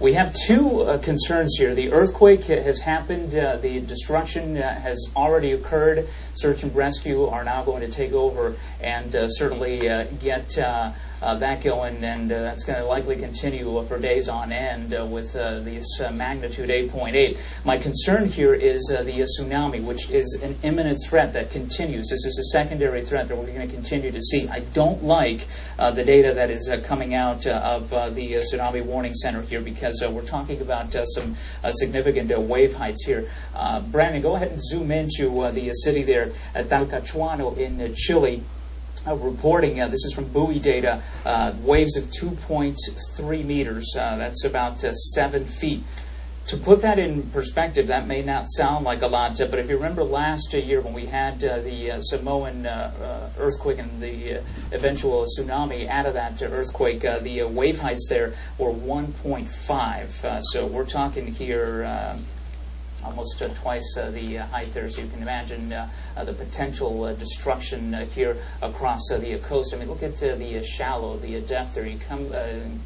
We have two concerns here. The earthquake has happened. The destruction has already occurred. Search and rescue are now going to take over and certainly get that going, and that's going to likely continue for days on end with this magnitude 8.8. My concern here is the tsunami, which is an imminent threat that continues. This is a secondary threat that we're going to continue to see. I don't like the data that is coming out of the Tsunami Warning Center here, because we're talking about some significant wave heights here. Brandon, go ahead and zoom into the city there, Talcahuano in Chile. Reporting, this is from buoy data, waves of 2.3 meters. That's about 7 feet. To put that in perspective, that may not sound like a lot, but if you remember last year when we had the Samoan earthquake and the eventual tsunami out of that earthquake, the wave heights there were 1.5. So we're talking here almost twice the height there, so you can imagine the potential destruction here across the coast. I mean, look at the shallow, the depth there. You come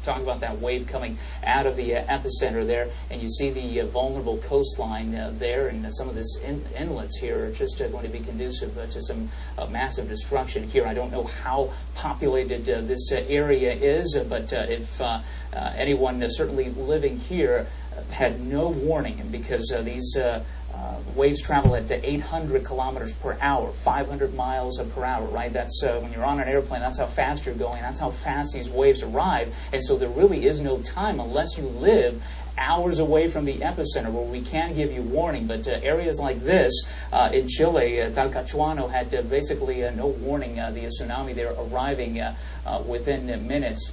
talk about that wave coming out of the epicenter there, and you see the vulnerable coastline there, and some of this inlets here are just going to be conducive to some massive destruction here. I don't know how populated this area is, but if anyone certainly living here had no warning, because these waves travel at 800 kilometers per hour, 500 miles per hour, right? That's when you're on an airplane, that's how fast you're going, that's how fast these waves arrive, and so there really is no time unless you live hours away from the epicenter where we can give you warning. But areas like this in Chile, Talcahuano had basically no warning. The tsunami there arriving within minutes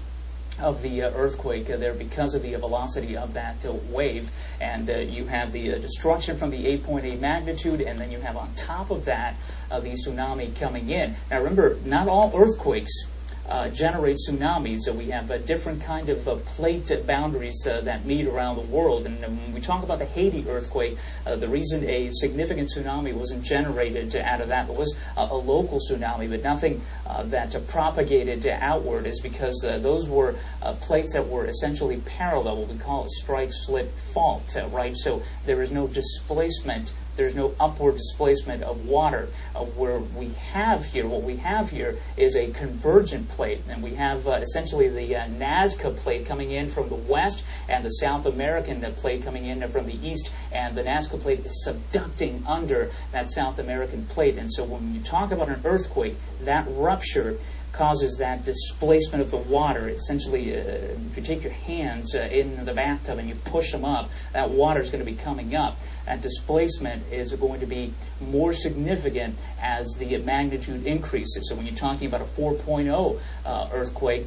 of the earthquake there because of the velocity of that wave. And you have the destruction from the 8.8 magnitude, and then you have on top of that the tsunami coming in. Now remember, not all earthquakes generate tsunamis. So we have different kind of plate boundaries that meet around the world. And when we talk about the Haiti earthquake, the reason a significant tsunami wasn't generated out of that was a local tsunami, but nothing that propagated outward, is because those were plates that were essentially parallel, what we call a strike-slip fault, right? So there is no displacement. There's no upward displacement of water. What we have here is a convergent plate, and we have essentially the Nazca plate coming in from the west, and the South American plate coming in from the east, and the Nazca plate is subducting under that South American plate. And so when you talk about an earthquake, that rupture causes that displacement of the water. Essentially, if you take your hands in the bathtub and you push them up, that water is going to be coming up. That displacement is going to be more significant as the magnitude increases. So when you're talking about a 4.0 earthquake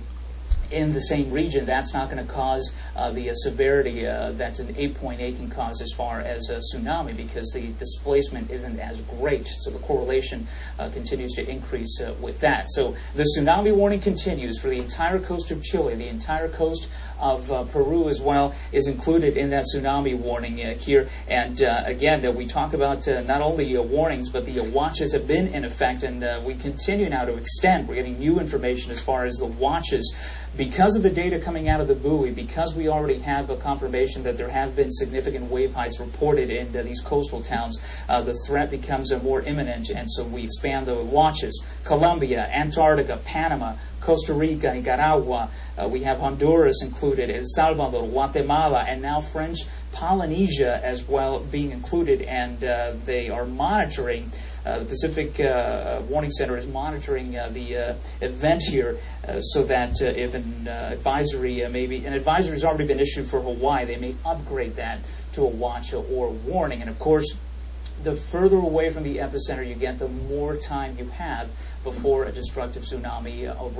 in the same region, that's not going to cause the severity that an 8.8 can cause as far as a tsunami, because the displacement isn't as great. So the correlation continues to increase with that. So the tsunami warning continues for the entire coast of Chile. The entire coast of Peru as well is included in that tsunami warning here. And again, we talk about not only warnings, but the watches have been in effect, and we continue now to extend. We're getting new information as far as the watches. Because of the data coming out of the buoy, because we already have a confirmation that there have been significant wave heights reported in these coastal towns, the threat becomes more imminent, and so we expand the watches. Colombia, Antarctica, Panama, Costa Rica, Nicaragua, we have Honduras included, El Salvador, Guatemala, and now French Polynesia as well being included, and they are monitoring. The Pcifc Warning Center is monitoring the event here so that if an advisory has already been issued for Hawaii, they may upgrade that to a watch or warning. And of course, the further away from the epicenter you get, the more time you have before a destructive tsunami arrives.